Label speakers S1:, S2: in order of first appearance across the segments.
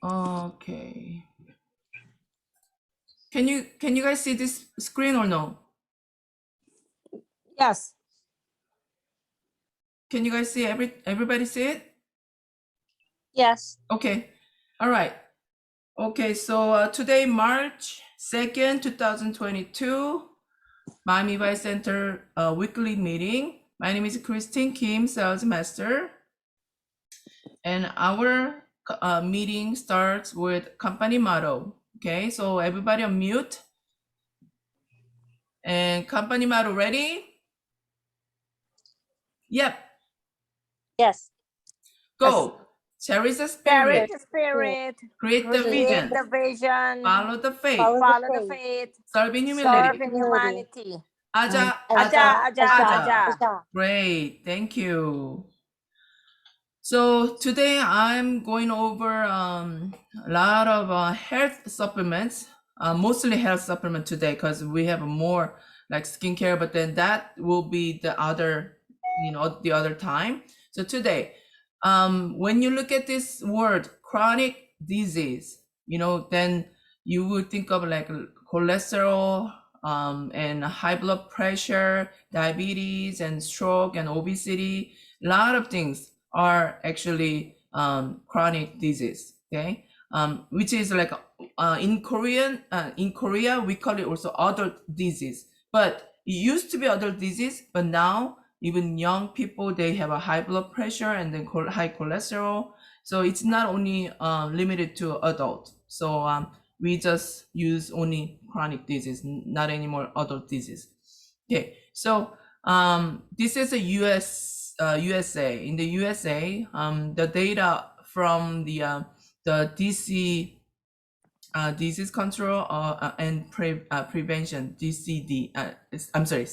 S1: Okay. Can you guys see this screen or no?
S2: Yes.
S1: Can you guys see everybody see it?
S3: Yes.
S1: Okay. All right. Okay, so today, March 2nd, 2022, Miami Vice Center weekly meeting. My name is Christine Kim, Sales Master. And our meeting starts with company motto. Okay, so everybody on mute. And company motto ready? Yep,
S3: Yes.
S1: go. Cherish the
S2: Carry
S1: spirit,
S2: the spirit,
S1: create the
S3: Create
S2: create
S1: vision,
S2: the vision,
S1: follow the faith,
S3: Follow
S2: follow the
S3: faith.
S2: faith,
S1: serve in
S2: serve
S1: humility.
S2: in humanity.
S1: Aja,
S2: Aja,
S1: aja,
S2: aja,
S1: aja.
S2: aja.
S1: Great, thank you. So today I'm going over a lot of health supplements, mostly health supplement today because we have more like skincare, but then that will be the other, the other time. So today, when you look at this word chronic disease, then you would think of like cholesterol, and high blood pressure, diabetes, and stroke, and obesity. A lot of things are actually chronic disease. Okay, which is like in Korea we call it also adult disease. But it used to be adult disease, but now even young people, they have a high blood pressure and then high cholesterol. So it's not only limited to adult. So we just use only chronic disease, not anymore adult disease. Okay, so this is a USA. In the USA, the data from the DC disease control and prevention, DCD. I'm sorry,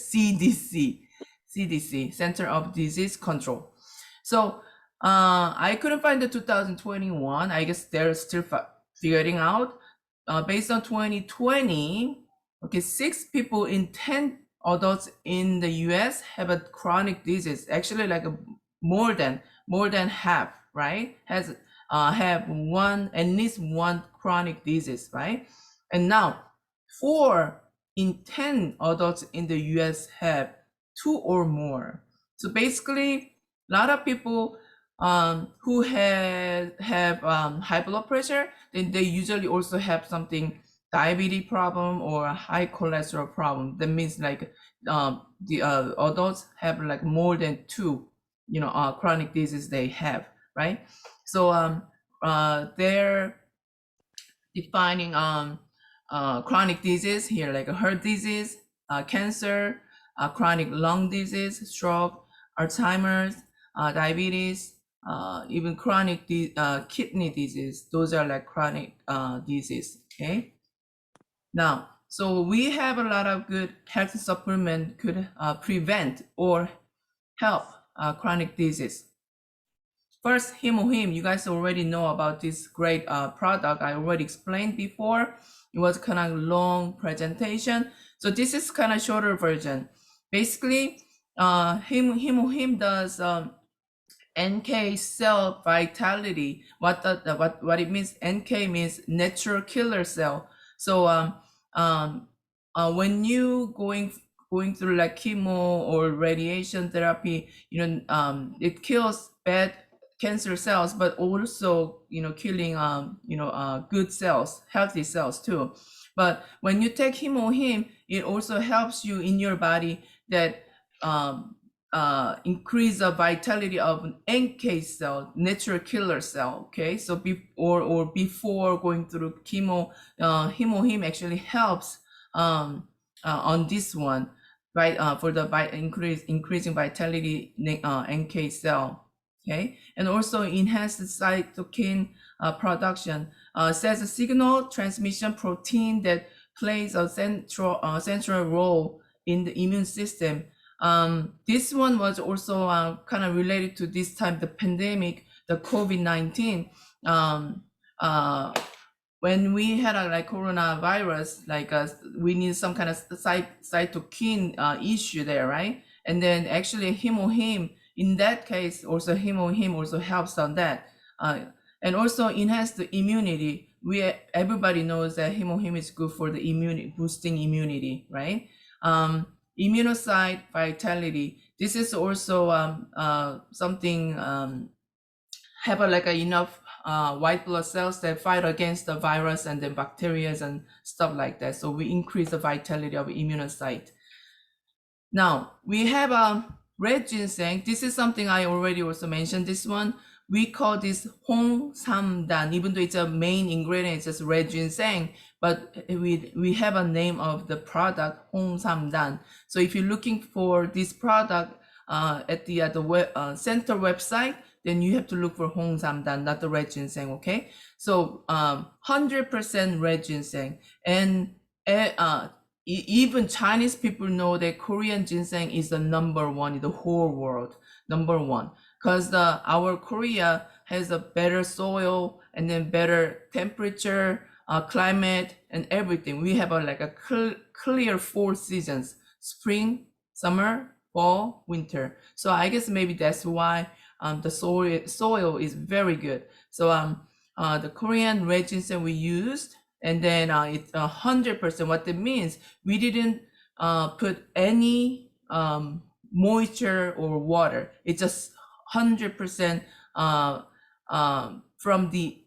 S1: CDC, Center of Disease Control. So I couldn't find the 2021. I guess they're still figuring out. Based on 2020, okay, 6 people in 10 adults in the US have a chronic disease. Actually, like more than half, right? Has have at least one chronic disease, right? And now 4 in 10 adults in the US have 2 or more. So basically, a lot of people who have high blood pressure, then they usually also have something diabetes problem or a high cholesterol problem. That means like the adults have like more than 2 chronic diseases they have, right? So they're defining chronic disease here, like heart disease, cancer, chronic lung disease, stroke, Alzheimer's, diabetes, even chronic kidney disease. Those are like chronic disease. Okay. Now, so we have a lot of good health supplement could prevent or help chronic disease. First, Hemohim, you guys already know about this great product. I already explained before. It was kind of long presentation. So this is kind of shorter version. Basically, Hemohim does NK cell vitality. What it means? NK means natural killer cell. So when you going through like chemo or radiation therapy, it kills bad cancer cells, but also killing good cells, healthy cells too. But when you take Hemohim, it also helps you in your body that increase the vitality of an NK cell, natural killer cell. Okay, so before going through chemo, Hemohim actually helps on this one, right? For the increasing vitality NK cell. Okay, and also enhance the cytokine production. Says a signal transmission protein that plays a central role in the immune system. This one was also kind of related to this time, the pandemic, the COVID-19. When we had a like coronavirus, like we need some kind of cytokine issue there, right? And then actually Hemohim, in that case, also Hemohim also helps on that. and also enhance the immunity. Everybody knows that hemohim is good for the immunity, boosting immunity, right? Immunocyte vitality. This is also something have enough white blood cells that fight against the virus and the bacteria and stuff like that. So we increase the vitality of immunocyte. Now we have red ginseng. This is something I already also mentioned. This one we call this Hong Sam Dan. Even though it's a main ingredient, it's just red ginseng, but we have a name of the product Hong Sam Dan. So if you're looking for this product at the center website, then you have to look for Hong Sam Dan, not the red ginseng. Okay, so 100% red ginseng, and even Chinese people know that Korean ginseng is the number one in the whole world, number one, because our Korea has a better soil and then better temperature, climate, and everything. We have a clear 4 seasons: spring, summer, fall, winter. So I guess maybe that's why the soil is very good. So the Korean red ginseng we used, and then it's 100%. What that means, we didn't put any moisture or water. It's just 100% from the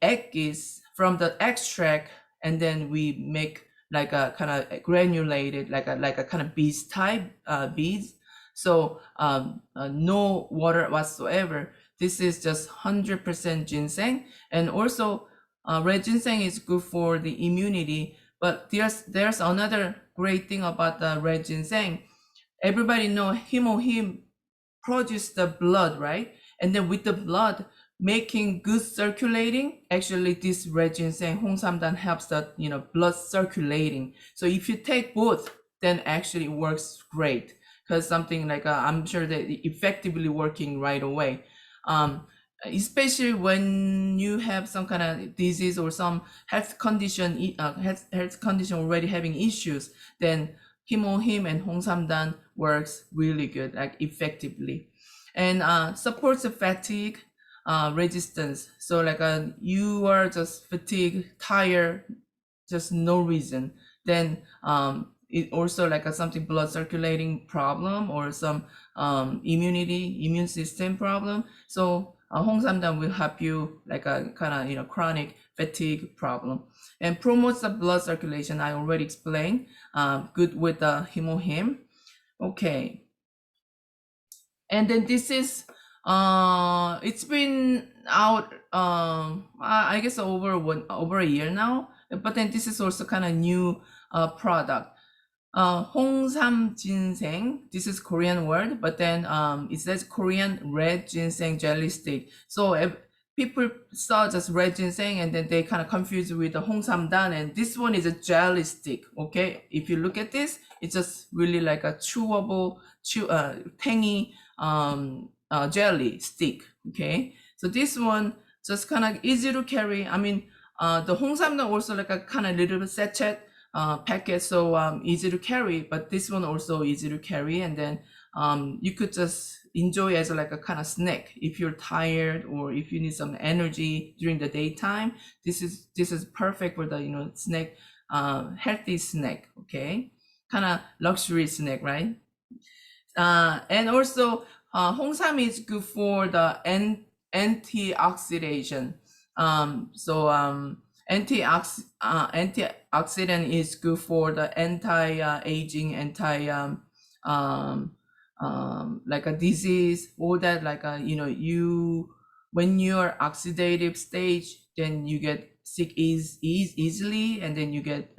S1: from the extract, and then we make like a kind of granulated, like a kind of beads type beads. So no water whatsoever. This is just 100% ginseng, and also red ginseng is good for the immunity. But there's another great thing about the red ginseng. Everybody know hemohim produce the blood, right? And then with the blood making good circulating, actually this red ginseng Hongsamdan helps the blood circulating. So if you take both, then actually it works great, because something like I'm sure that effectively working right away. Especially when you have some kind of disease or some health condition already having issues, then hemohim and Hongsamdan works really good, like effectively, and supports the fatigue resistance. So like you are just fatigued, tired, just no reason, then it also like something blood circulating problem or some immune system problem. So Hongsamdan will help you like a kind of chronic fatigue problem, and promotes the blood circulation. I already explained. Good with the hemohim. Okay, and then this is it's been out I guess over a year now, but then this is also kind of new product. Hongsam ginseng, this is Korean word, but then it says Korean red ginseng jelly stick. So if people saw just red ginseng and then they kind of confuse with the Hongsamdan, and this one is a jelly stick. Okay, if you look at this, it's just really like a chewable, tangy jelly stick. Okay, so this one just kind of easy to carry. I mean, the Hongsamdan also like a kind of little sachet packet, so easy to carry, but this one also easy to carry, and then you could just enjoy as like a kind of snack if you're tired or if you need some energy during the daytime. This is perfect for the snack, healthy snack. Okay, kind of luxury snack, right? And also Hongsam is good for the antioxidation. Antioxidant is good for the anti-aging, like a disease, all that, like when you're oxidative stage, then you get sick easily, and then you get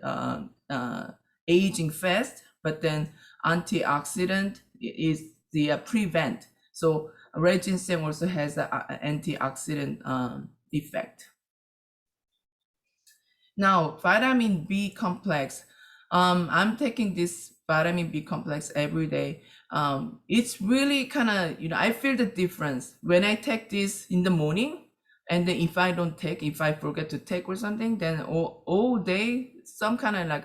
S1: aging fast. But then antioxidant is the prevent. So red ginseng also has an antioxidant effect. Now, vitamin B complex. I'm taking this vitamin B complex every day. It's really kind of, I feel the difference when I take this in the morning, and then if I forget to take or something, then all day, some kind of like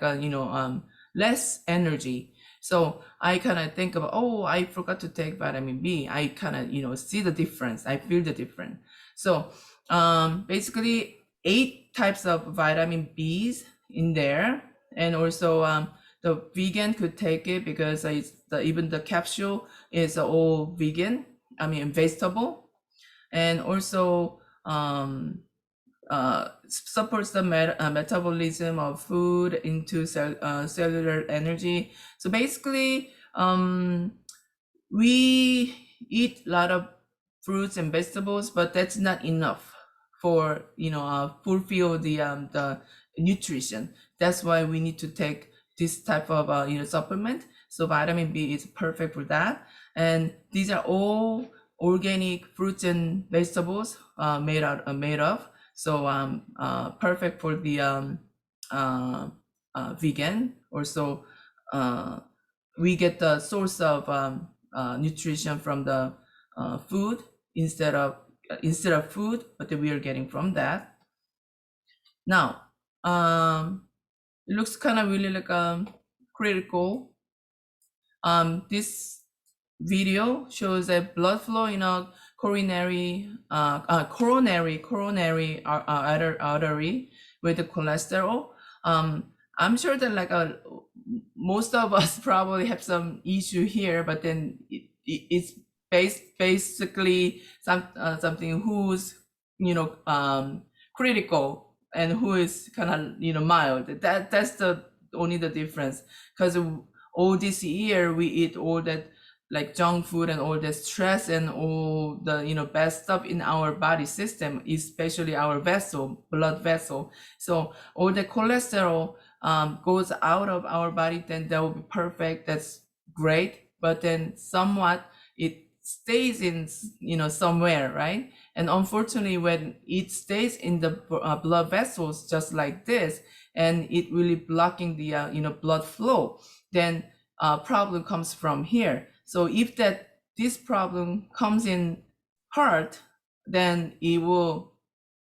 S1: less energy. So I kind of think about, oh, I forgot to take vitamin B. I kind of, see the difference. I feel the difference. So basically 8 types of vitamin B's in there, and also the vegan could take it because even the capsule is all vegan. I mean vegetable, and also supports the metabolism of food into cellular energy. So basically, we eat a lot of fruits and vegetables, but that's not enough for fulfill the nutrition. That's why we need to take this type of supplement. So vitamin B is perfect for that, and these are all organic fruits and vegetables made of. So perfect for the vegan. Also, we get the source of nutrition from the food instead of food, but we are getting from that. Now, it looks kind of really like critical. This video shows a blood flow in a coronary artery with the cholesterol. I'm sure that most of us probably have some issue here, but then it's basically something who's critical and who is kind of mild. That's the only the difference, because all this year we eat all that like junk food and all the stress and all the bad stuff in our body system, especially our blood vessel. So all the cholesterol goes out of our body, then that will be perfect. That's great. But then somewhat it stays in somewhere, right? And unfortunately, when it stays in the blood vessels just like this, and it really blocking the blood flow, then problem comes from here. So if this problem comes in heart, then it will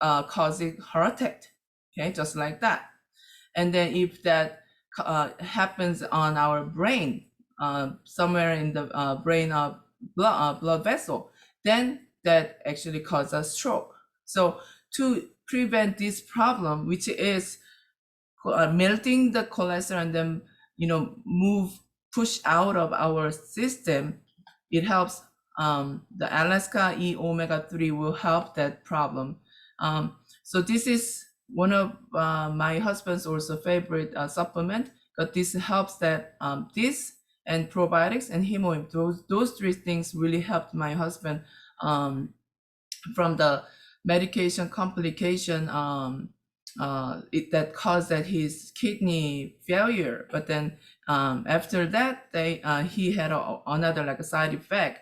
S1: cause a heart attack. Okay, just like that. And then if that happens on our brain, somewhere in the brain of blood vessel, then that actually causes a stroke. So to prevent this problem, which is melting the cholesterol and then push out of our system, it helps. The Alaska E omega 3 will help that problem. So this is one of my husband's also favorite supplement, but this helps that this and probiotics and hemoin, those 3 things really helped my husband from the medication complication that caused his kidney failure. But then after that, he had another like a side effect,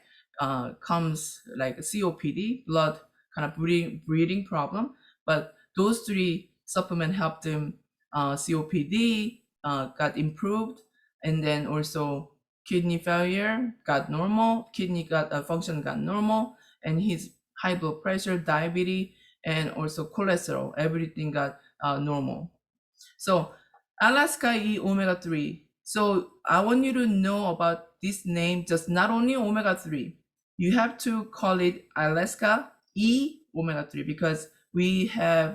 S1: comes like COPD, blood kind of breathing problem. But those 3 supplement helped him. COPD got improved, and then also kidney failure got normal, kidney function got normal, and his high blood pressure, diabetes, and also cholesterol, everything got normal. So Alaska E omega 3. So I want you to know about this name, just not only omega 3. You have to call it Alaska E omega 3 because we have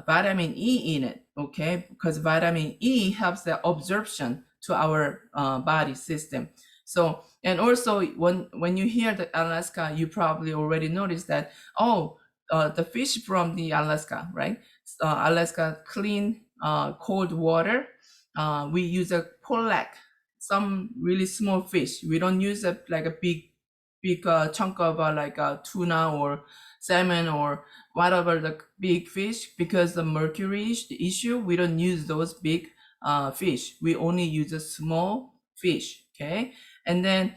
S1: vitamin E in it, okay? Because vitamin E helps the absorption to our body system. So, and also when you hear the Alaska, you probably already noticed that, the fish from the Alaska, right? Alaska clean cold water. We use a pollock, some really small fish. We don't use like a big chunk of like a tuna or salmon or whatever the big fish, because the mercury issue. We don't use those big fish. We only use a small fish. Okay, and then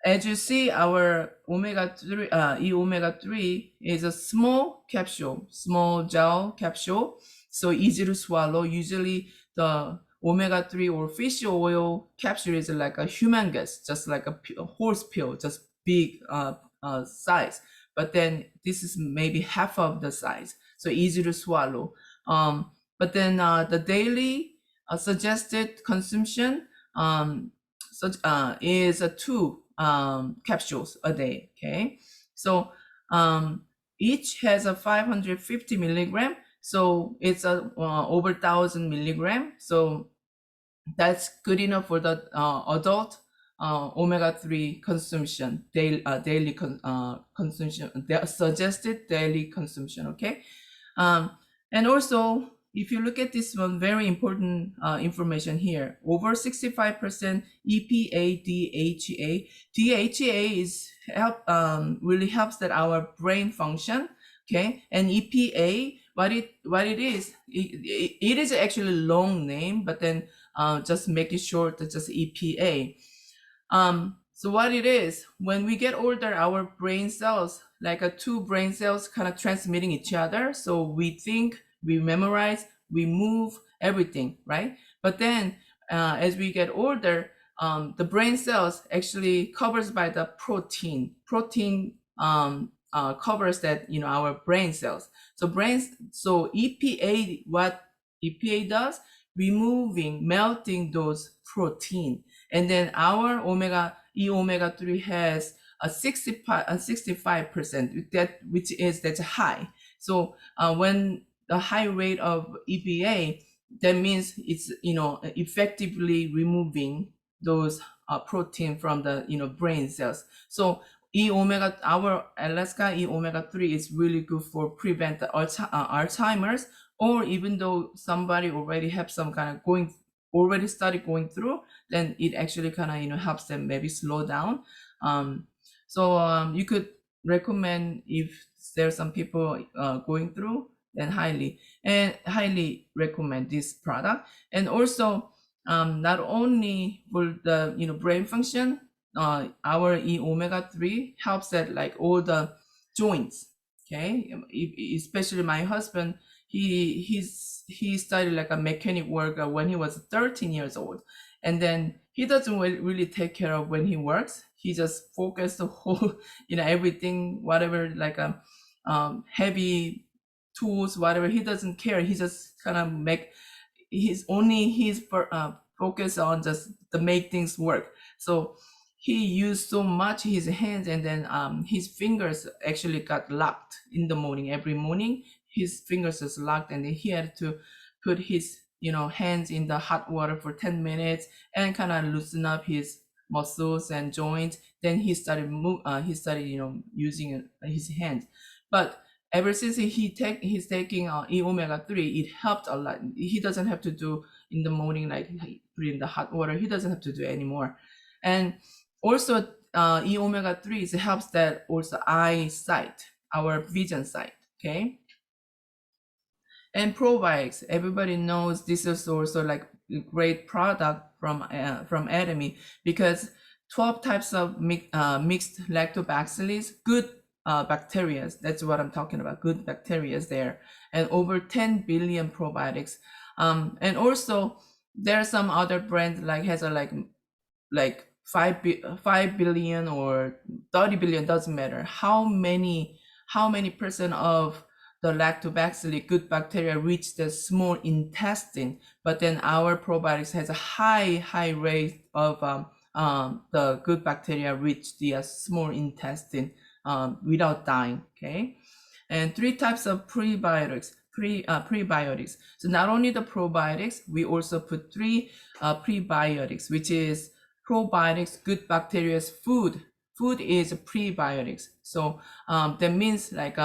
S1: as you see, our omega 3 E omega 3 is a small capsule, small gel capsule, so easy to swallow. Usually the omega 3 or fish oil capsule is like a humongous, just like a horse pill, just big size. But then this is maybe half of the size, so easy to swallow. But then the daily suggested consumption is 2 capsules a day. Okay, so Each has a 550 milligram, so it's a over 1,000 milligram. So that's good enough for the adult omega-3 consumption, daily consumption, the suggested daily consumption. Okay. And also, if you look at this one, very important information here, over 65% EPA, DHEA. DHEA is really helps that our brain function. Okay, and EPA, what it is, it is actually a long name, but then just make it short, just EPA. So what it is, when we get older, our brain cells, like two brain cells kind of transmitting each other. So we think, we memorize, we move, everything, right? But then as we get older, the brain cells actually covers by the protein. Protein covers that, our brain cells. So EPA, what EPA does, removing, melting those protein. And then our omega-3 has a 65%, that's high. So when the high rate of EPA, that means it's effectively removing those protein from the brain cells. So our Alaska omega-3 is really good for prevent the Alzheimer's, or even though somebody already have some kind of already started going through, then it actually kind of helps them maybe slow down. So you could recommend, if there's some people going through, then highly recommend this product. And also not only for the brain function, our omega-3 helps at like all the joints. Okay, especially my husband, he started like a mechanic work when he was 13 years old, and then he doesn't really take care of when he works. He just focused the whole everything, whatever, like heavy tools, whatever, he doesn't care. He just kind of make his focus on just to make things work. So he used so much his hands, and then his fingers actually got locked in the morning. Every morning his fingers is locked, and then he had to put his hands in the hot water for 10 minutes and kind of loosen up his muscles and joints. Then he started using his hands. But ever since he's taking omega-3, it helped a lot. He doesn't have to do in the morning, like put in the hot water. He doesn't have to do anymore. And also omega-3 helps that also eyesight, our vision sight. Okay. And probiotics, everybody knows this is also like a great product from Atomy, because 12 types of mixed lactobacillus, good bacteria. That's what I'm talking about, good bacteria there, and over 10 billion probiotics. And also there are some other brands like has a like 5 billion or 30 billion, doesn't matter how many percent of the lactobacillus good bacteria reach the small intestine, but then our probiotics has a high rate of the good bacteria reach the small intestine without dying. Okay. And 3 types of prebiotics. So not only the probiotics, we also put 3 prebiotics, which is probiotics, good bacteria's food. Food is prebiotics. So that means like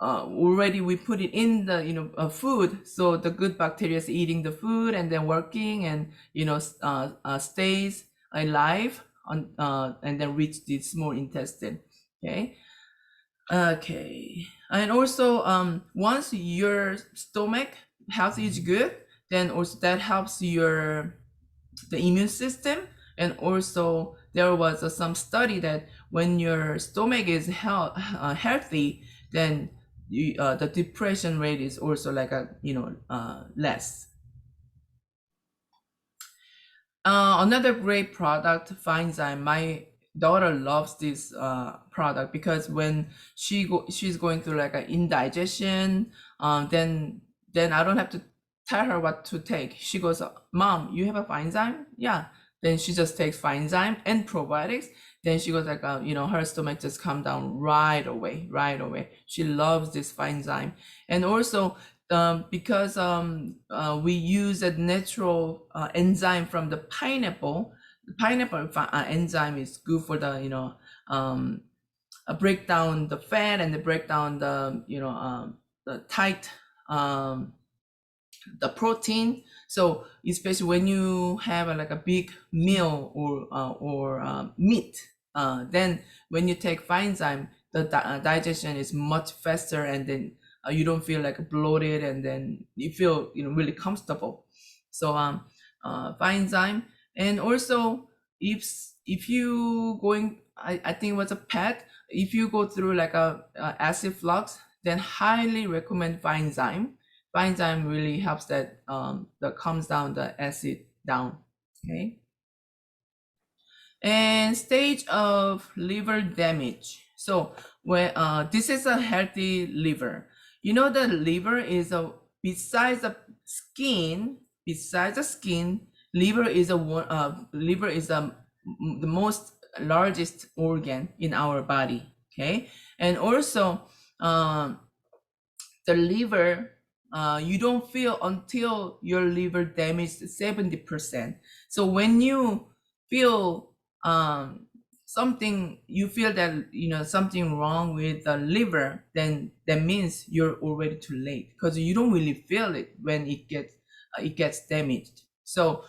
S1: already we put it in the food, so the good bacteria is eating the food and then working and stays alive on and then reach the small intestine. Okay, and also once your stomach health is good, then also that helps the immune system. And also there was some study that when your stomach is healthy, then the depression rate is also like less. Another great product, Feinzyme. My daughter loves this product because when she's going through like an indigestion, then I don't have to tell her what to take. She goes, "Mom, you have a Feinzyme?" "Yeah." then she just takes Finezyme and probiotics. Then she goes like, her stomach just calm down right away, right away. She loves this Finezyme. And also, because we use a natural enzyme from the pineapple, the pineapple enzyme is good for the, break down the fat and break down the tight, the protein. So especially when you have like a big meal or meat, then when you take Finezyme, the digestion is much faster, and then you don't feel like bloated, and then you feel really comfortable. So Finezyme. And also, if you going, I think it was a pet, if you go through like a acid flux, then highly recommend Finezyme. Finezyme really helps that calms down the acid down. Okay. And stage of liver damage. So when this is a healthy liver. The liver is besides the skin, liver is the most largest organ in our body. Okay. And also the liver, you don't feel until your liver damaged 70%. So when you feel something, you feel that something wrong with the liver, then that means you're already too late, because you don't really feel it when it gets damaged. So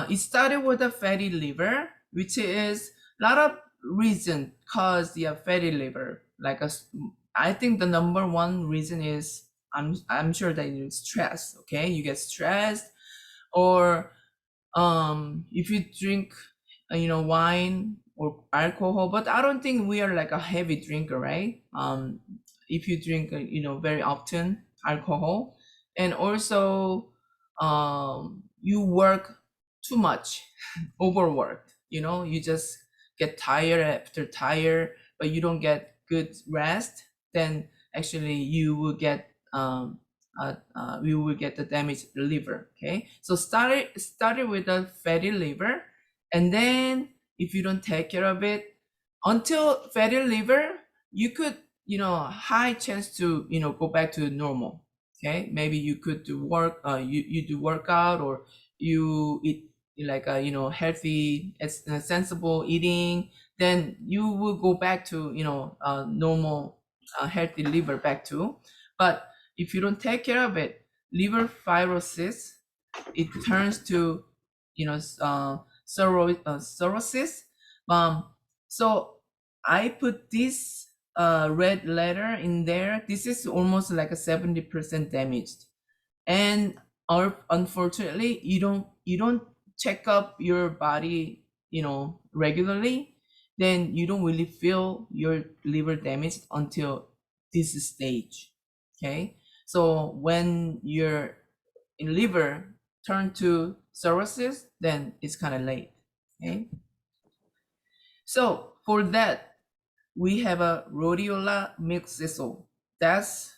S1: it started with a fatty liver, which is a lot of reason cause the fatty liver. I think the number one reason is, I'm sure that you stress. Okay, you get stressed, or if you drink wine or alcohol. But I don't think we are like a heavy drinker, right? If you drink very often alcohol, and also you work too much, overworked, you just get tired after tired, but you don't get good rest, then actually you will get the damaged liver. Okay, so started with a fatty liver, and then if you don't take care of it until fatty liver, you could high chance to go back to normal. Okay, maybe you could do you do workout, or you eat like a healthy, sensible eating, then you will go back to normal, healthy liver back to. But if you don't take care of it, liver fibrosis, it turns to cirrhosis. So I put this red letter in there. This is almost like a 70% damaged, and unfortunately, you don't check up your body regularly, then you don't really feel your liver damaged until this stage. Okay, so when your liver turn to cirrhosis, then it's kind of late. Okay, so for that, we have a rhodiola milk thistle. That's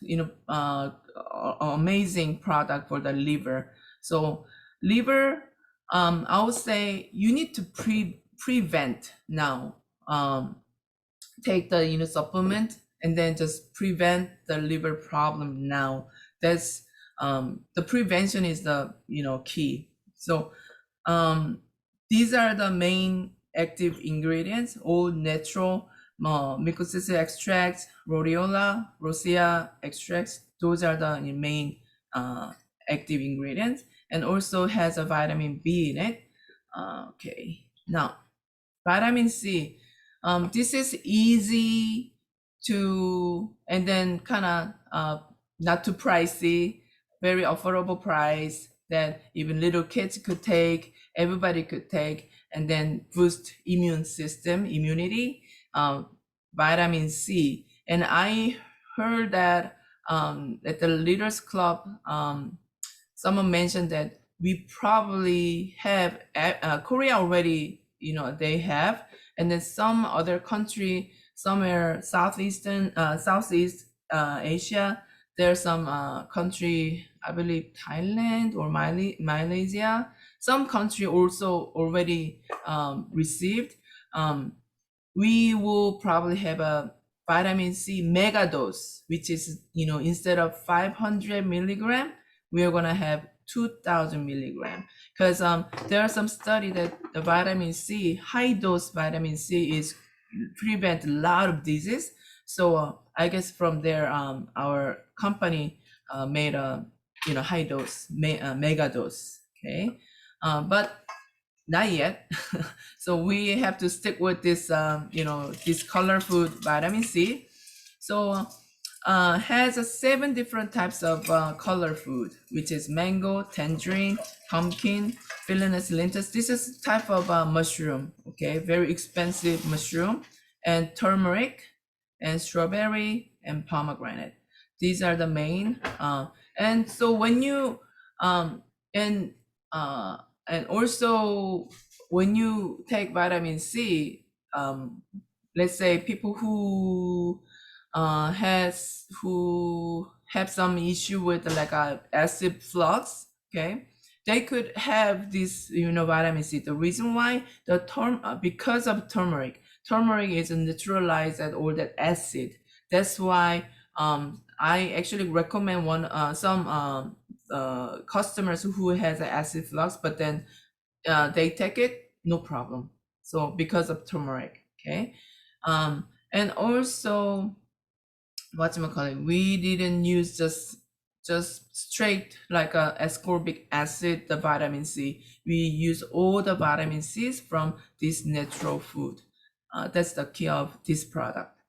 S1: amazing product for the liver. So liver, I would say you need to prevent now. Take the supplement, and then just prevent the liver problem now. That's the prevention is the key. So these are the main active ingredients, all natural. Mucosal extracts, rhodiola, rosea extracts. Those are the main active ingredients, and also has a vitamin B in it. Okay, now vitamin C. This is easy to, and then kind of not too pricey, very affordable price that even little kids could take, everybody could take, and then boost immunity. Vitamin C. And I heard that at the Leaders Club, someone mentioned that we probably have Korea already, they have, and then some other country, somewhere Southeast Asia, there's some country, I believe Thailand or Malaysia. some country also already received. We will probably have a vitamin C mega dose, which is, instead of 500 milligram, we are gonna have 2000 milligram. Because there are some study that the vitamin C, high dose vitamin C is prevent a lot of disease. So I guess from there, our company made a high dose, mega dose. Okay, but not yet. So we have to stick with this, this color food vitamin C. So has 7 different types of color food, which is mango, tangerine, pumpkin, Philinus lentus. This is type of mushroom, okay, very expensive mushroom, and turmeric, and strawberry, and pomegranate. These are the main. And so when you and uh, and also when you take vitamin C, let's say people who have some issue with like a acid flux, okay, they could have this, vitamin C. The reason why because of turmeric is neutralized at all that acid. That's why I actually recommend some customers who has an acid flux, but then they take it, no problem. So because of turmeric, okay. And also, whatchamacallit, we didn't use just straight like a ascorbic acid, the vitamin C. We use all the vitamin C's from this natural food. That's the key of this product.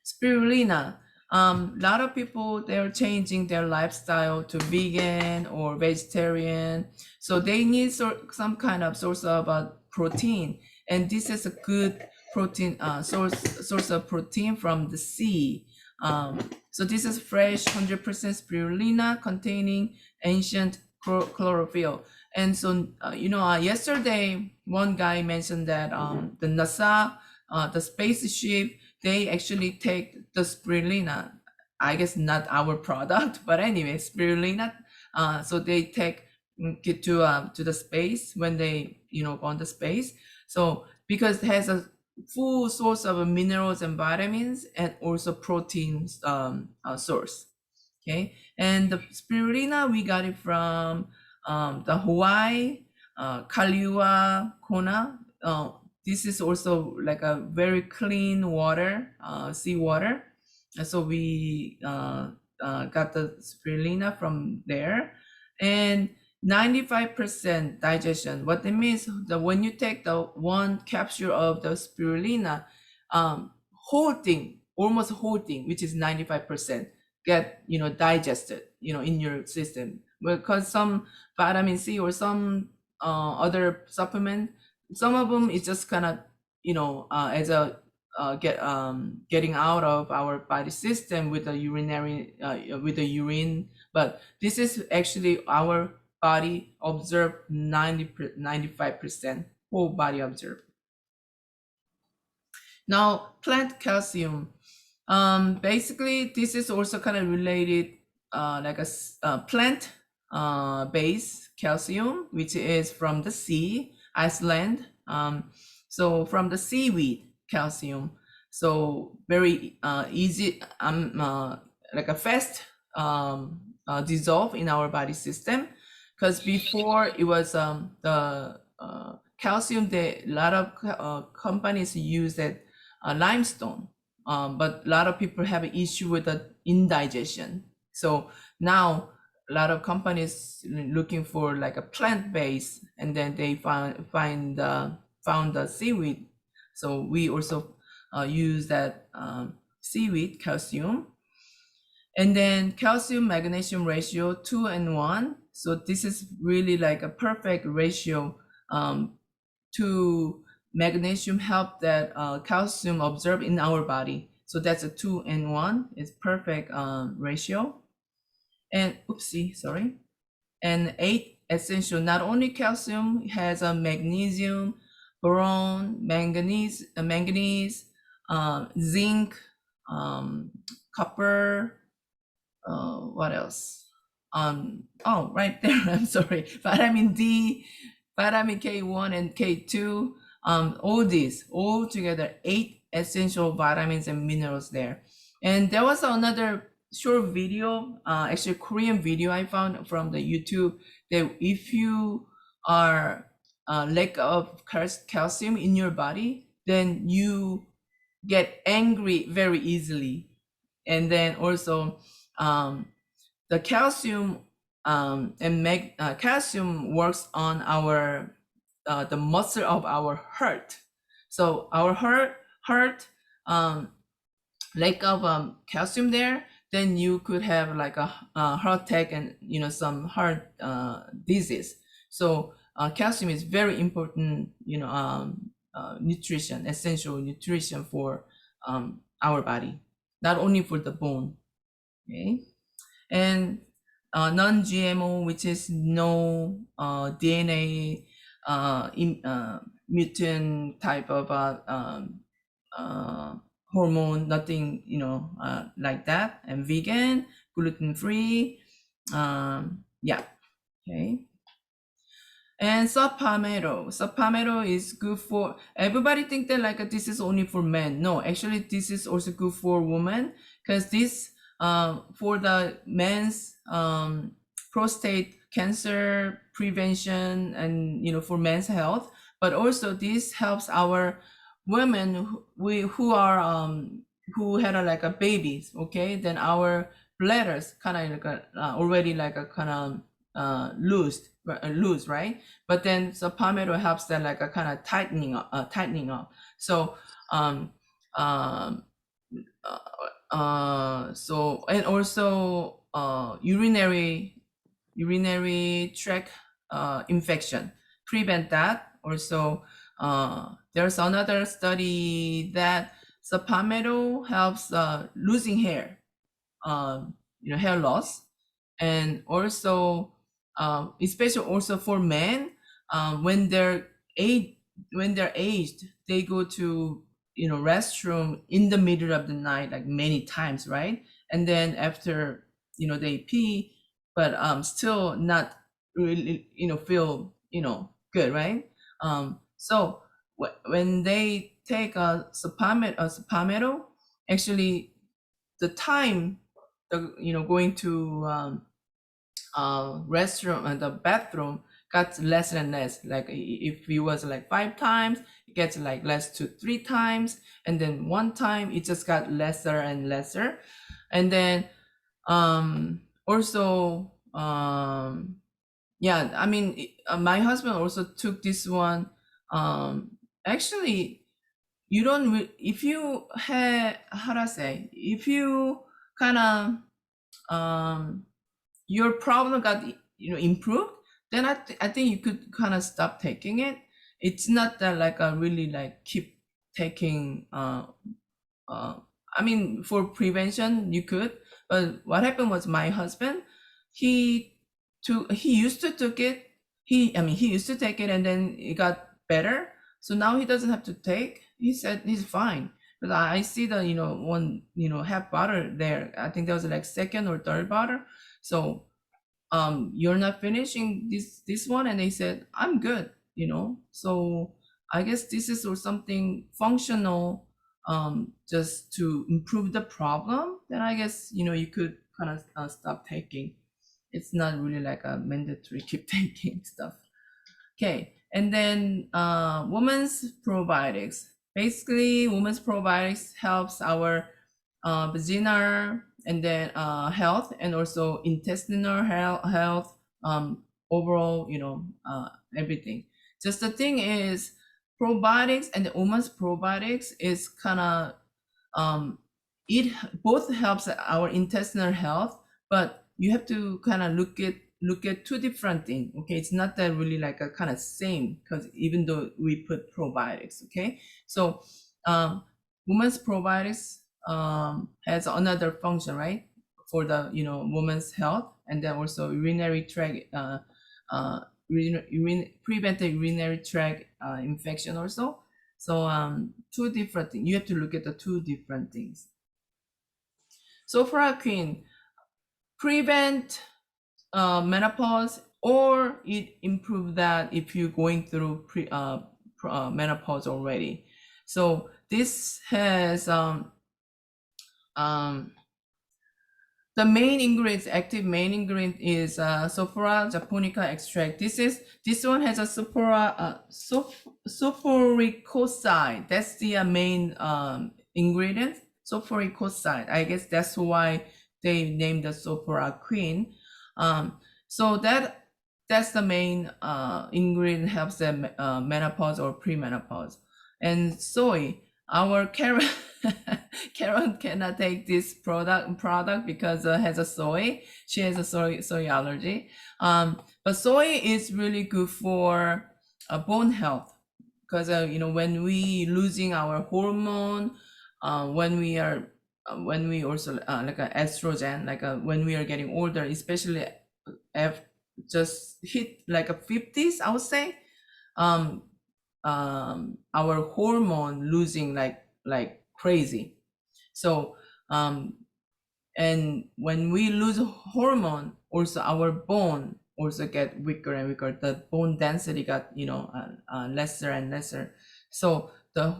S1: Spirulina. A lot of people, they're changing their lifestyle to vegan or vegetarian, so they need some kind of source of protein, and this is a good protein source of protein from the sea. So this is fresh 100% spirulina containing ancient chlorophyll. And so yesterday one guy mentioned that the NASA, the spaceship, they actually take the spirulina. I guess not our product, but anyway, spirulina. So they take it to the space when they go on the space. So because it has a full source of minerals and vitamins, and also proteins source. Okay, and the spirulina, we got it from the Hawaii, Kailua Kona. This is also like a very clean water, sea water. And so we got the spirulina from there, and 95% digestion. What it means that when you take the one capsule of the spirulina, almost whole thing, which is 95%, get digested in your system. Because some vitamin C or some other supplement, some of them is just kind of as a getting out of our body system with the urinary with the urine, but this is actually our body observe 95% whole body observe. Now plant calcium. Basically this is also kind of related like a plant base calcium, which is from the sea, Iceland. So from the seaweed calcium, so very easy, like a fast dissolve in our body system. Because before it was the calcium, a lot of companies use that limestone, but a lot of people have an issue with the indigestion. So now a lot of companies looking for like a plant base, and then they found the seaweed. So we also use that seaweed calcium. And then calcium magnesium ratio 2:1. So this is really like a perfect ratio to magnesium, help that calcium absorb in our body. So that's a 2:1. It's perfect ratio. And oopsie, sorry. And 8 essential. Not only calcium, it has a magnesium, boron, manganese, zinc, copper. What else? Oh, right there. I'm sorry. Vitamin D, vitamin K1 and K2. All these, all together, 8 essential vitamins and minerals there. And there was another short video, actually Korean video I found from the YouTube, that if you are lack of calcium in your body, then you get angry very easily. And then also the calcium calcium works on our the muscle of our heart. So our heart lack of calcium there, then you could have like a heart attack and some heart disease. So calcium is very important, nutrition, essential nutrition for our body, not only for the bone. Okay. And non-GMO, which is no DNA mutant type of hormone, nothing, like that, and vegan, gluten-free, yeah, okay. And saw palmetto is good for everybody. Think that like this is only for men. No, actually this is also good for women, because this for the men's prostate cancer prevention, and for men's health. But also this helps our women who are who had like a babies. Okay, then our bladders kind of like already like a kind of loose, right? But then the palmetto helps that like a kind of tightening up. So um so, and also urinary tract infection, prevent that also. There's another study that the palmetto helps losing hair, hair loss. And also especially also for men, when they're aged, they go to restroom in the middle of the night like many times, right? And then after they pee, but still not really feel good, right? So when they take a palmetto, actually the time going to restroom and the bathroom got less and less. Like if it was like 5 times, it gets like less to 3 times, and then 1 time it just got lesser and lesser. And then also yeah, I mean my husband also took this one. Actually, you don't if you had, how do I say, if you kind of your problem got improved, then I think you could kind of stop taking it. It's not that like a really like keep taking I mean for prevention you could. But what happened was my husband, he he used to took it, he used to take it and then it got better, so now he doesn't have to take. He said he's fine. But I see the one half bottle there. I think that was like second or third bottle. So you're not finishing this one, and they said I'm good. So I guess this is or something functional, just to improve the problem. Then I guess you could kind of stop taking. It's not really like a mandatory keep taking stuff. Okay, and then women's probiotics. Basically, women's probiotics helps our vaginal and then health, and also intestinal health, overall, everything. Just the thing is, probiotics and the women's probiotics is kind of it both helps our intestinal health, but you have to kind of look at two different things. Okay, it's not that really like a kind of same, because even though we put probiotics. Okay, so women's probiotics has another function, right, for the women's health, and then also urinary tract prevent the urinary tract infection also. So two different things. You have to look at the two different things. So for our queen, prevent menopause, or it improve that if you're going through menopause already. So this has the main ingredient, active main ingredient is Sophora japonica extract. This one has a sulfuricoside. That's the main ingredient, sulfuricoside. I guess that's why they named the Sophora Queen. So that's the main ingredient, helps them menopause or premenopause. And soy, our Karen Karen cannot take this product because has a soy. She has a soy allergy. But soy is really good for bone health, because when we losing our hormone, when we also like a estrogen, like when we are getting older, especially if just hit like a 50s, I would say, our hormone losing like crazy. So and when we lose hormone, also our bone also get weaker and weaker. The bone density got lesser and lesser. So the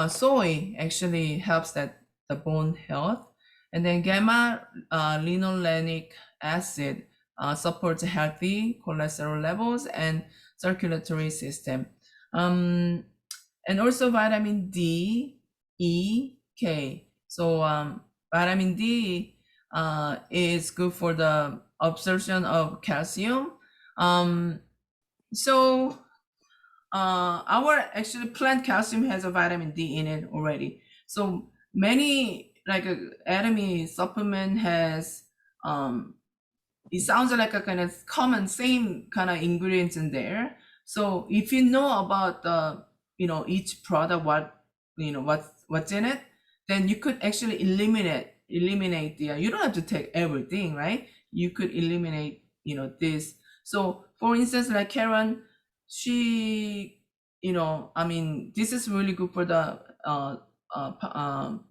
S1: soy actually helps that the bone health. And then gamma linolenic acid supports healthy cholesterol levels and circulatory system. And also vitamin D, E, K. So vitamin D is good for the absorption of calcium. So our actually plant calcium has a vitamin D in it already. So many like Atomy supplement has it sounds like a kind of common same kind of ingredients in there. So if you know about the each product, what's in it, then you could actually eliminate the you don't have to take everything, right? You could eliminate this. So for instance, like Karen, she I mean, this is really good for the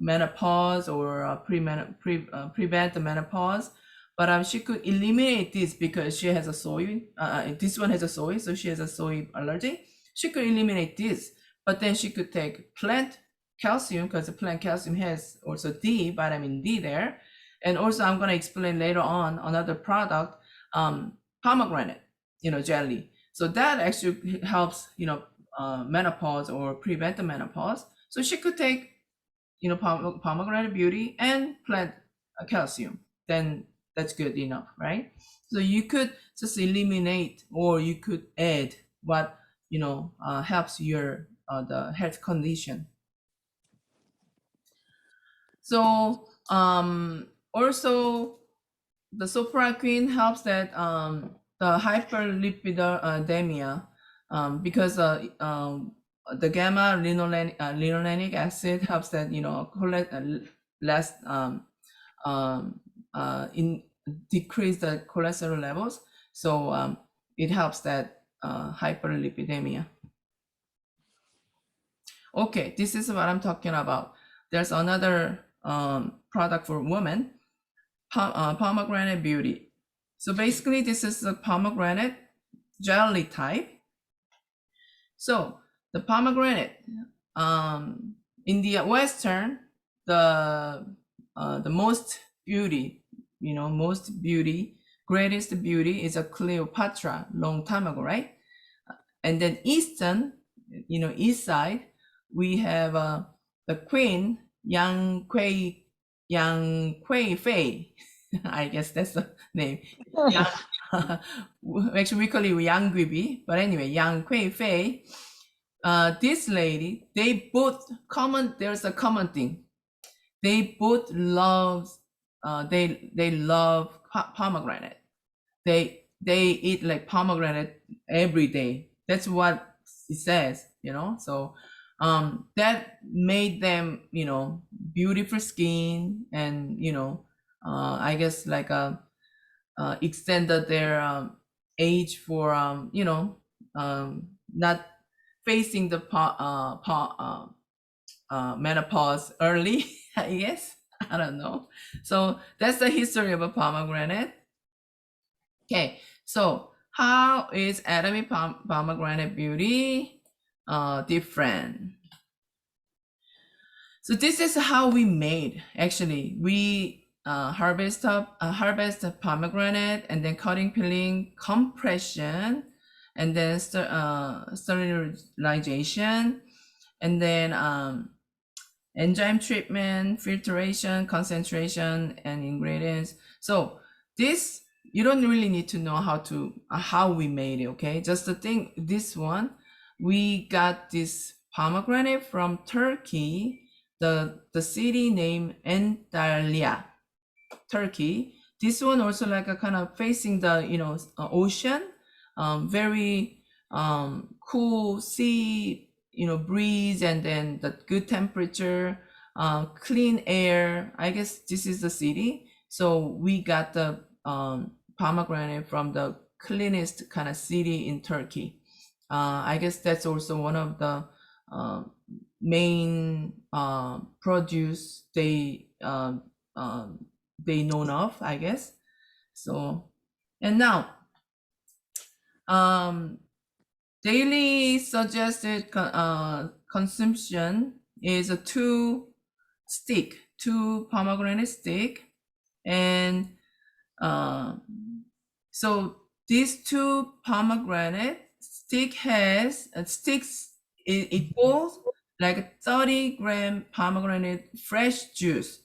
S1: menopause or prevent the menopause. But she could eliminate this because she has a soy. This one has a soy, so she has a soy allergy. She could eliminate this, but then she could take plant calcium, because the plant calcium has also vitamin D there. And also I'm gonna explain later on another product, pomegranate, jelly. So that actually helps, menopause or prevent the menopause. So she could take, pomegranate beauty and plant calcium. Then that's good enough, right? So you could just eliminate, or you could add what helps your the health condition. So also the sopraquine helps that the hyperlipidemia, because the gamma linolenic acid helps that less in decrease the cholesterol levels. So it helps that hyperlipidemia. Okay, this is what I'm talking about. There's another product for women, pomegranate beauty. So basically this is the pomegranate jelly type. So the pomegranate, in the Western, the most beauty, greatest beauty is a Cleopatra long time ago, right? And then Eastern, East side, we have the Queen Yang Kui Fei. I guess that's the name. Yang, actually, we call it Yang Guibi, but anyway, Yang Kui Fei. This lady, they both there's a common thing. They both love, they love pomegranate. They eat like pomegranate every day. That's what it says, So that made them, beautiful skin, and I guess like extended their age for not facing the menopause early. I guess, I don't know. So that's the history of a pomegranate. Okay, so how is Atomy pomegranate beauty different? So this is how we made. Actually, we harvest the pomegranate and then cutting, peeling, compression, and then sterilization, and then enzyme treatment, filtration, concentration, and ingredients. So this, you don't really need to know how we made it. Okay, just the thing. This one, we got this pomegranate from Turkey. The city name Antalya, Turkey. This one also like a kind of facing the ocean, very cool sea, breeze, and then the good temperature, clean air. I guess this is the city. So we got the pomegranate from the cleanest kind of city in Turkey. I guess that's also one of the main produce they known of, I guess. So, and now daily suggested consumption is a two pomegranate stick, and so these two pomegranate sticks equals like 30-gram pomegranate fresh juice,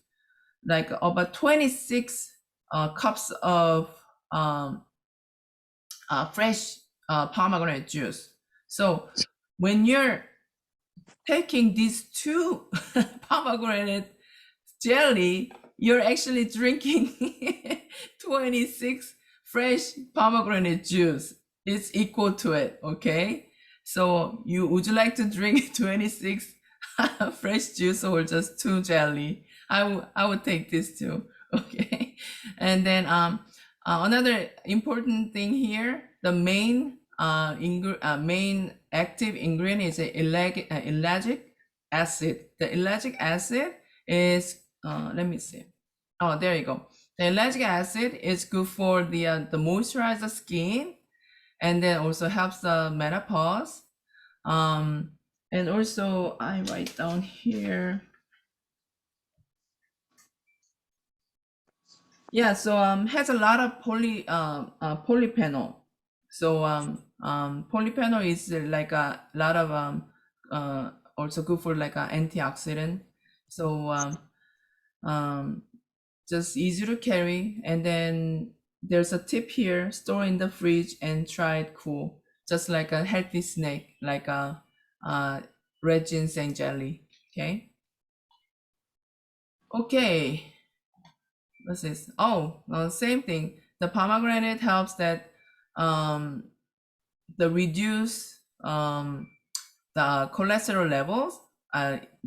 S1: like about 26 cups of fresh pomegranate juice. So when you're taking these two pomegranate jelly, you're actually drinking 26 fresh pomegranate juice. It's equal to it, okay? So would you like to drink 26 fresh juice or just two jelly? I would take this too, okay? And then another important thing here, the main main active ingredient is ellagic acid. The ellagic acid is let me see. Oh, there you go. The ellagic acid is good for the moisturize the skin, and then also helps the menopause. And also I write down here. Yeah, so has a lot of polyphenol. So polyphenol is like a lot of also good for like an antioxidant. So just easy to carry. And then there's a tip here: store in the fridge and try it cool, just like a healthy snack, like a red ginseng jelly. Okay. What's this? Oh, well, same thing. The pomegranate helps that the reduce the cholesterol levels,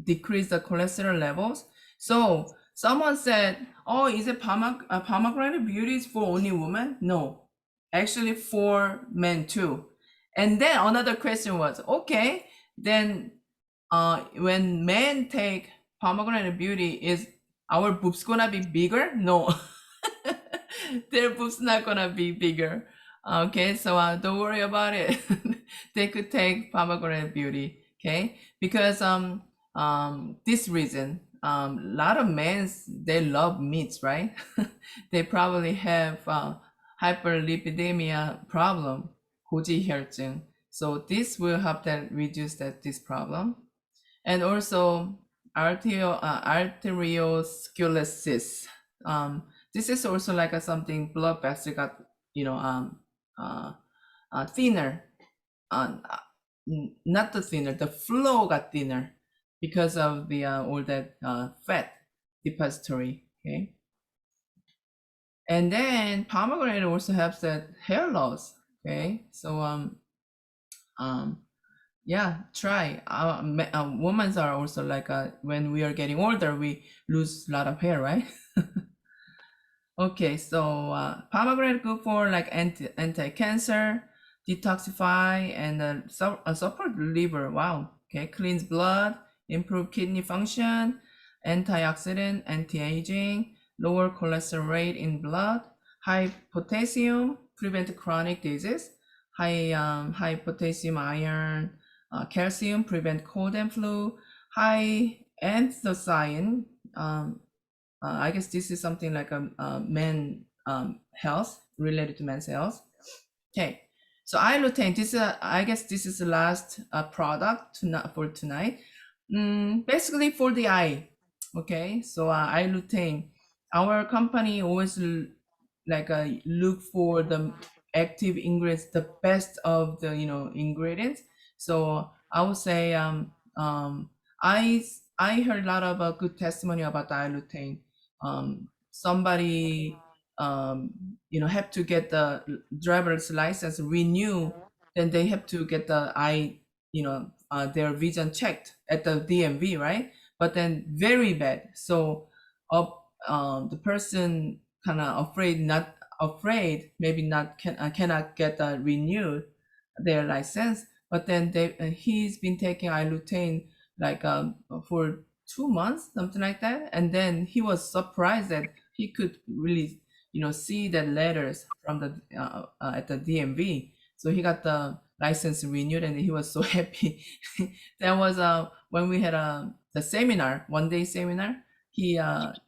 S1: decrease the cholesterol levels. So someone said, "Oh, is it pomegranate beauty is for only women?" No, actually for men too. And then another question was, okay, then when men take pomegranate beauty, is our boobs gonna be bigger? No, their boobs not gonna be bigger. Okay, so don't worry about it. They could take pomegranate beauty, okay? Because this reason, a lot of men, they love meats, right? They probably have hyperlipidemia problem, 고지혈증. So this will help them reduce this problem. And also arteriosclerosis. This is also like something blood vessel got thinner. Not the thinner, the flow got thinner because of the all that fat depository. Okay. And then pomegranate also helps that hair loss. Okay. So yeah, try. Women are also like when we are getting older, we lose a lot of hair, right? Okay, so pomegranate good for like anti-cancer, detoxify, and support liver. Wow. Okay, cleans blood, improve kidney function, antioxidant, anti-aging, lower cholesterol rate in blood, high potassium, prevent chronic disease. High potassium iron, calcium, prevent cold and flu. High anthocyanin, I guess this is something like a men health, related to men's health. Okay, so ilutein, this I guess this is the last product for tonight. Basically for the eye. Okay, so ilutein, our company always look for the active ingredients, the best of the ingredients. So I would say I heard a lot of good testimony about ilutein. Somebody have to get the driver's license renew, then they have to get the eye, their vision checked at the DMV, right? But then very bad. So the person kind of maybe not cannot get renewed their license. But then he's been taking ilutein like for 2 months, something like that, and then he was surprised that he could really see the letters from the at the DMV. So he got the license renewed, and he was so happy. That was when we had the seminar, 1-day seminar. He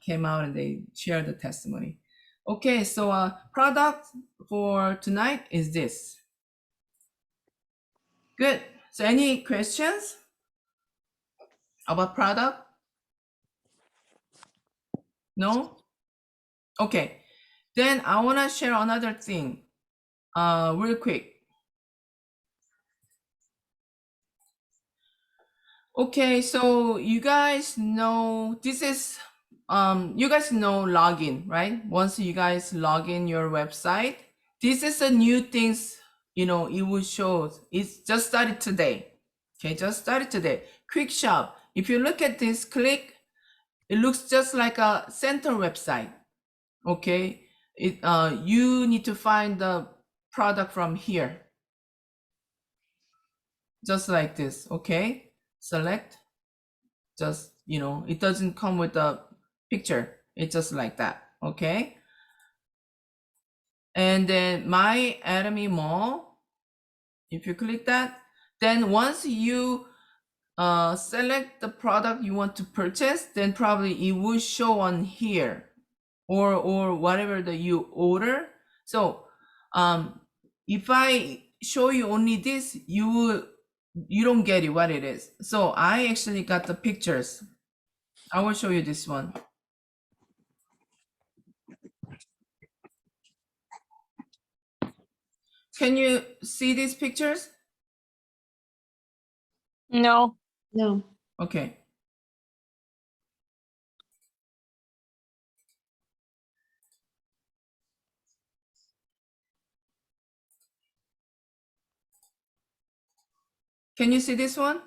S1: came out and they shared the testimony. Okay, so product for tonight is this. Good. So any questions about product? No? Okay. Then I want to share another thing real quick. Okay, so you guys know this is you guys know login, right? Once you guys log in your website, this is a new things, it will show. It's just started today. Okay, just started today. Quick shop. If you look at this, click, it looks just like a center website. Okay, you need to find the product from here. Just like this, okay? Select. Just, it doesn't come with a picture. It's just like that, okay? And then My Atomy Mall, if you click that, then once you select the product you want to purchase, then probably it will show on here or whatever that you order. So if I show you only this, you don't get it what it is. So I actually got the pictures. I will show you this one. Can you see these pictures?
S2: No.
S3: No.
S1: Okay. Can you see this one?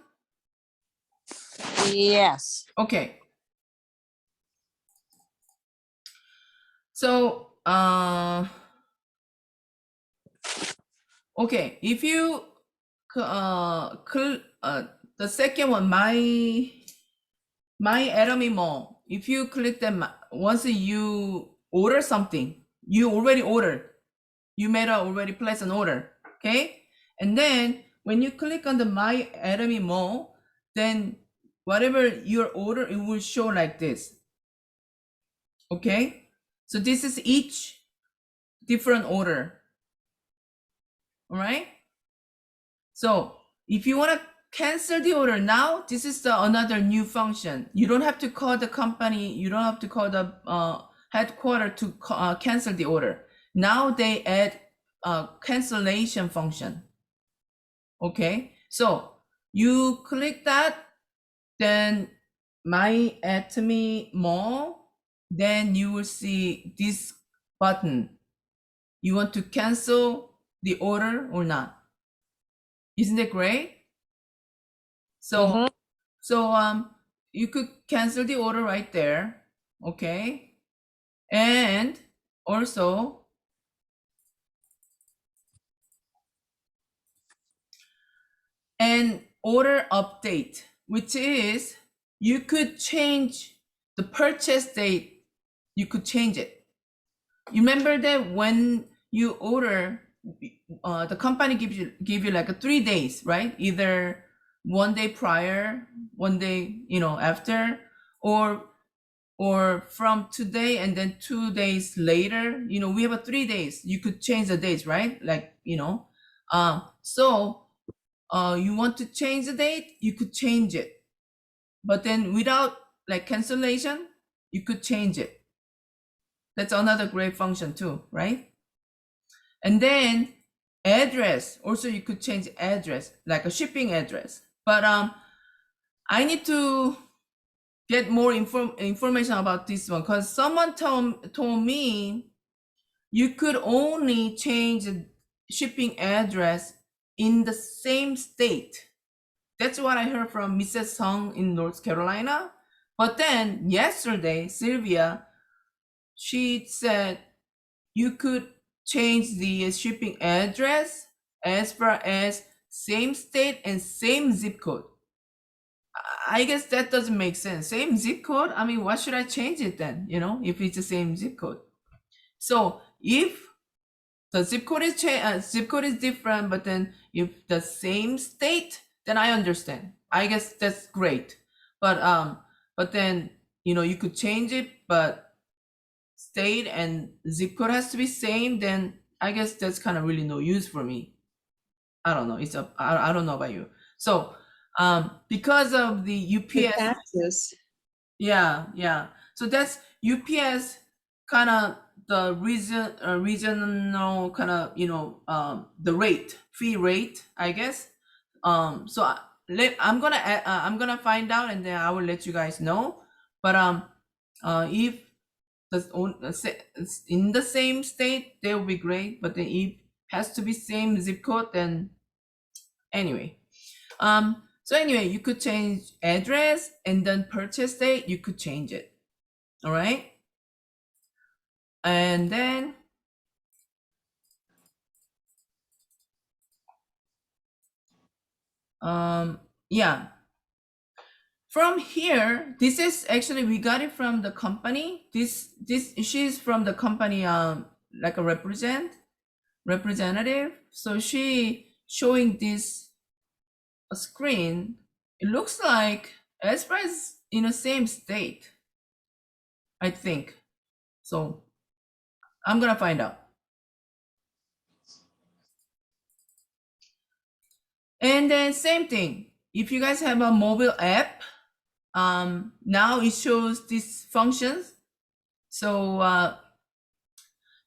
S2: Yes.
S1: Okay. So, okay, if you the second one, my Atomy Mall, if you click them, once you order something, you already ordered, you made already place an order, okay? And then when you click on the My Atomy Mall, then whatever your order, it will show like this, okay? So this is each different order, all right? So if you want to cancel the order now, this is another new function. You don't have to call the company, you don't have to call the headquarters to cancel the order. Now they add a cancellation function. Okay, so you click that, then My Atomy Mall, then you will see this button. You want to cancel the order or not? Isn't it great? So you could cancel the order right there, okay? And also an order update, which is you could change the purchase date. You could change it. You remember that when you order, the company give you like a 3 days, right? Either 1 day prior, 1 day, after, or from today and then 2 days later. We have a 3 days. You could change the dates, right? Like, so you want to change the date, you could change it. But then without like cancellation, you could change it. That's another great function too, right? And then address, also you could change address, like a shipping address. But I need to get more information about this one, because someone told me you could only change the shipping address in the same state. That's what I heard from Mrs. Sung in North Carolina. But then yesterday, Sylvia, she said you could change the shipping address as far as same state and same zip code. I guess that doesn't make sense. Same zip code? I mean, why should I change it then, if it's the same zip code? So if the zip code is different, but then if the same state, then I understand. I guess that's great. But then, you could change it, but state and zip code has to be same, then I guess that's kind of really no use for me. I don't know. I don't know about you. So because of the
S4: The
S1: UPS,
S4: taxes.
S1: yeah. So that's UPS kind of the regional kind of the fee rate, I guess. So I'm gonna find out, and then I will let you guys know. But if in the same state, they will be great. But then if has to be same zip code, then anyway. So anyway, you could change address, and then purchase date, you could change it. All right. And then yeah. From here, this is actually, we got it from the company. This she's from the company, like a representative. So she showing this screen. It looks like Espa is in the same state, I think. So I'm gonna find out. And then same thing. If you guys have a mobile app, now it shows these functions. So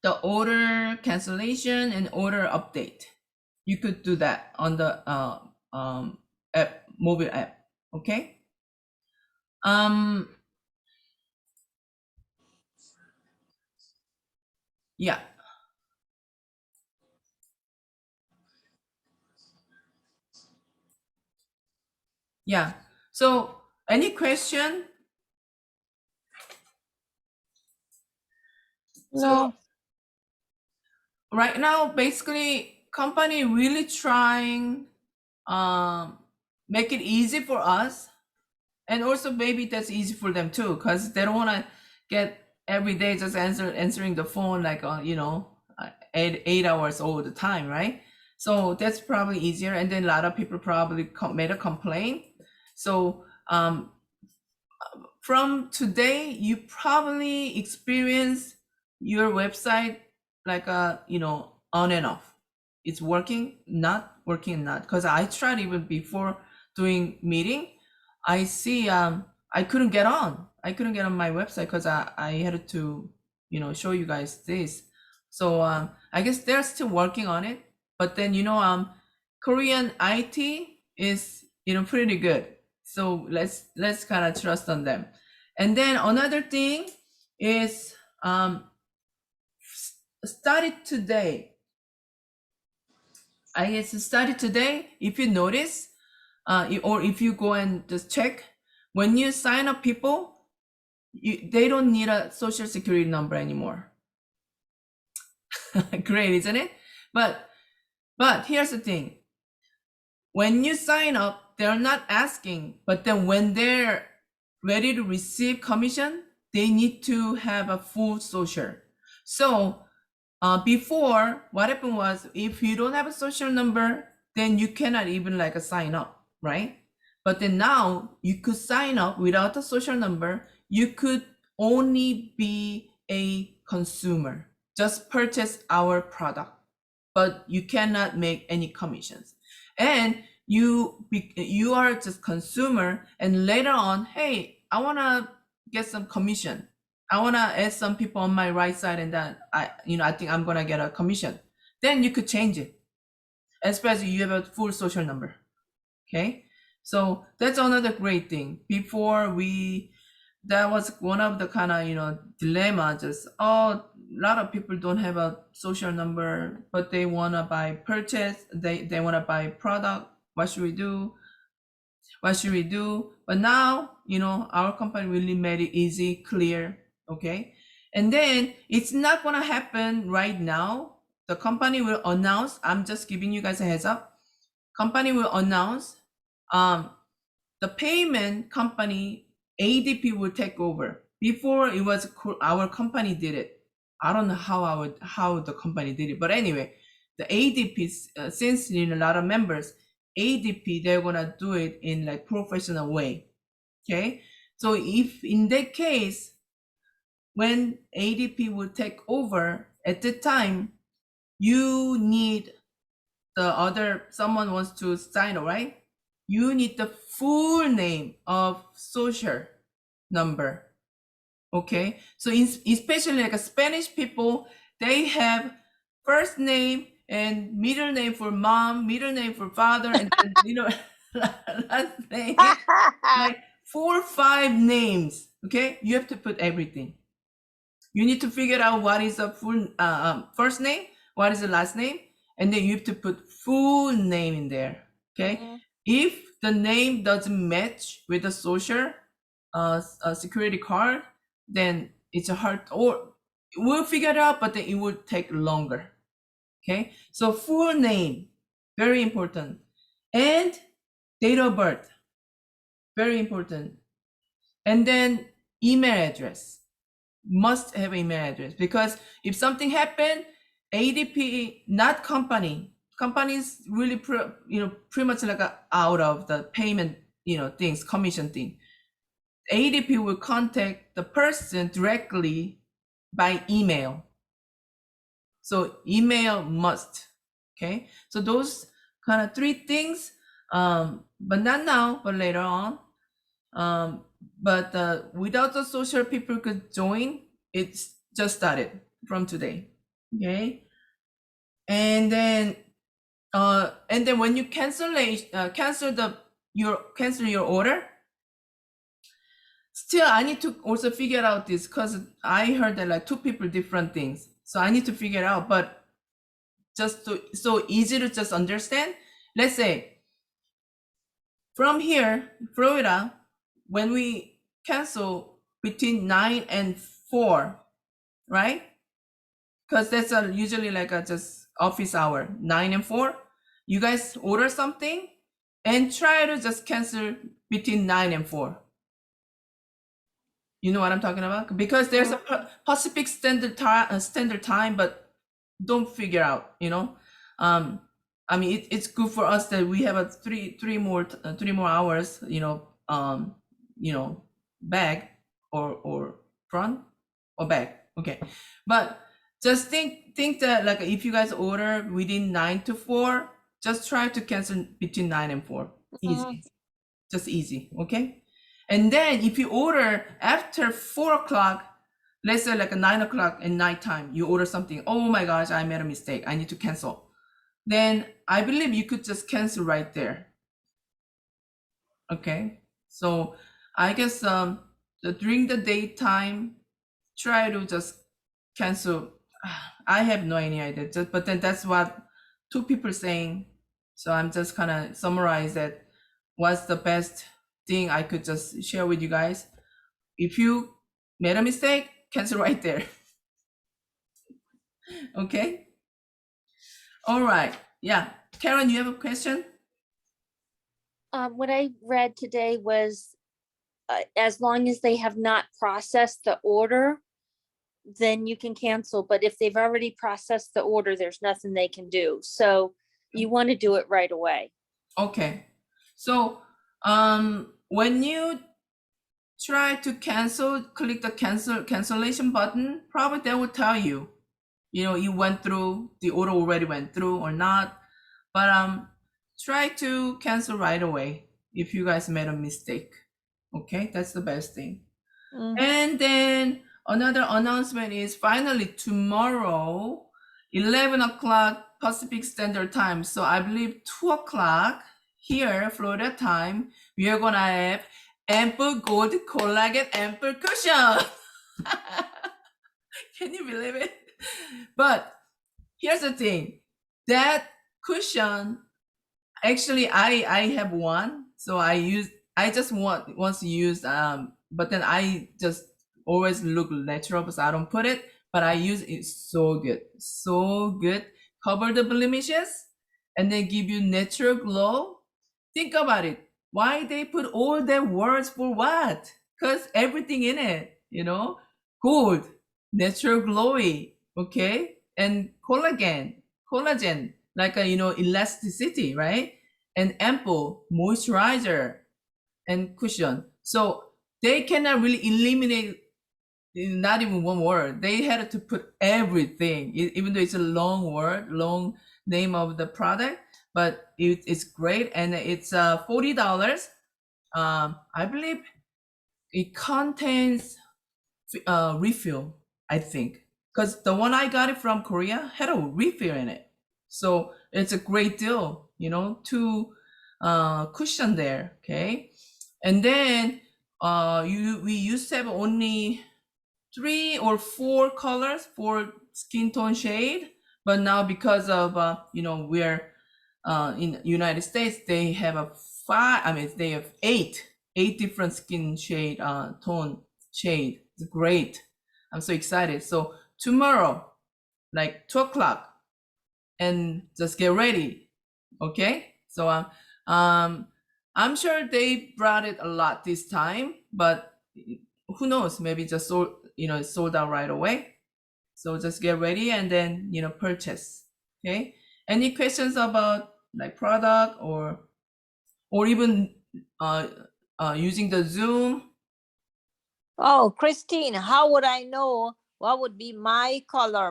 S1: the order cancellation and order update, you could do that on the app, mobile app. Okay. Yeah. Yeah. So any question?
S3: No.
S1: So right now, basically, company really trying make it easy for us, and also maybe that's easy for them too, because they don't want to get every day just answering the phone like 8 hours all the time, right? So that's probably easier. And then a lot of people probably made a complaint. So from today, you probably experience your website like on and off. It's working, not working, not, because I tried even before doing meeting. I see I couldn't get on my website because I had to show you guys this. So I guess they're still working on it. But then Korean IT is pretty good. So let's kind of trust on them. And then another thing is started today. I guess it started today. If you notice, or if you go and just check, when you sign up people, they don't need a social security number anymore. Great, isn't it? But here's the thing. When you sign up, they're not asking, but then when they're ready to receive commission, they need to have a full social. So before, what happened was, if you don't have a social number, then you cannot even like sign up, right? But then now you could sign up without a social number. You could only be a consumer, just purchase our product, but you cannot make any commissions. And you are just consumer, and later on, hey, I want to get some commission. I want to add some people on my right side, and then I think I'm going to get a commission. Then you could change it, especially you have a full social number. Okay, so that's another great thing. Before that was one of the kind of dilemma. Just a lot of people don't have a social number, but they want to buy purchase. They want to buy product. What should we do? What should we do? But now our company really made it easy, clear. Okay, and then it's not gonna happen right now. The company will announce. I'm just giving you guys a heads up. Company will announce the payment company ADP will take over. Before it was our company did it. I don't know how the company did it, but anyway, the ADP, since a lot of members, ADP, they're gonna do it in like professional way. Okay, so if in that case, when ADP will take over, at the time, you need someone wants to sign, right? You need the full name of social number. Okay, so especially like a Spanish people, they have first name and middle name for mom, middle name for father, and then, last name, like 4 or 5 names. Okay, you have to put everything. You need to figure out what is the full first name, what is the last name, and then you have to put full name in there. Okay, if the name doesn't match with the social security card, then it's a hard, or we'll figure it out, but then it will take longer. Okay, so full name, very important, and date of birth, very important, and then email address. Must have email address, because if something happened, ADP, not companies really pretty much like out of the payment things, commission thing. ADP will contact the person directly by email. So email must. Okay, so those kind of 3 things, but not now, but later on. But without the social, people could join. It's just started from today. Okay, and then when you cancel your order, still I need to also figure out this, because I heard that like 2 people different things, so I need to figure it out. But just so easy to just understand, let's say from here, Florida, when we cancel between 9 and 4, right? Because that's usually like a just office hour, 9 and 4. You guys order something and try to just cancel between 9 and 4. You know what I'm talking about? Because there's a Pacific standard time, but don't figure out, I mean, it's good for us that we have a three more hours, back or front or back. Okay, but just think that like if you guys order within 9 to 4, just try to cancel between 9 and 4. Easy, just easy. Okay, and then if you order after 4 o'clock, let's say like 9 o'clock at nighttime, you order something. Oh my gosh, I made a mistake, I need to cancel. Then I believe you could just cancel right there. Okay, so I guess during the daytime, try to just cancel. I have no any idea, but then that's what 2 people saying. So I'm just kind of summarize that what's the best thing I could just share with you guys. If you made a mistake, cancel right there. Okay. All right. Yeah. Karen, you have a question?
S3: What I read today was as long as they have not processed the order, then you can cancel. But if they've already processed the order, there's nothing they can do. So you want to do it right away.
S1: Okay. So when you try to cancel, click the cancellation button, probably they will tell you, you know, you went through, the order already went through or not. But try to cancel right away if you guys made a mistake. Okay, that's the best thing. And then another announcement is finally tomorrow, 11 o'clock Pacific Standard Time. So I believe 2 o'clock here, Florida time, we are gonna have Ample Gold Collagen Ample Cushion. Can you believe it? But here's the thing, that cushion, actually I have one, so I just once used, but then I just always look natural, because I don't put it, but I use it. So good, cover the blemishes and then give you natural glow. Think about it, why they put all their words for what? Because everything in it, you know, gold, natural glowy, okay, and collagen, like a, you know, elasticity, right? And ample moisturizer and cushion. So they cannot really eliminate not even one word. They had to put everything, even though it's a long word, long name of the product, but it's great, and it's $40. I believe it contains refill, I think, because the one I got it from Korea had a refill in it. So it's a great deal, you know, to cushion there. Okay, and then we used to have only 3 or 4 colors for skin tone shade, but now because of you know, we're in United States, they have they have 8 different skin shade tone shade. It's great. I'm so excited. So tomorrow, like 2 o'clock, and just get ready. Okay, so I'm sure they brought it a lot this time, but who knows, maybe just sold out right away. So just get ready and then, you know, purchase. Okay, any questions about like product or even using the Zoom?
S2: Oh, Christine, how would I know what would be my color,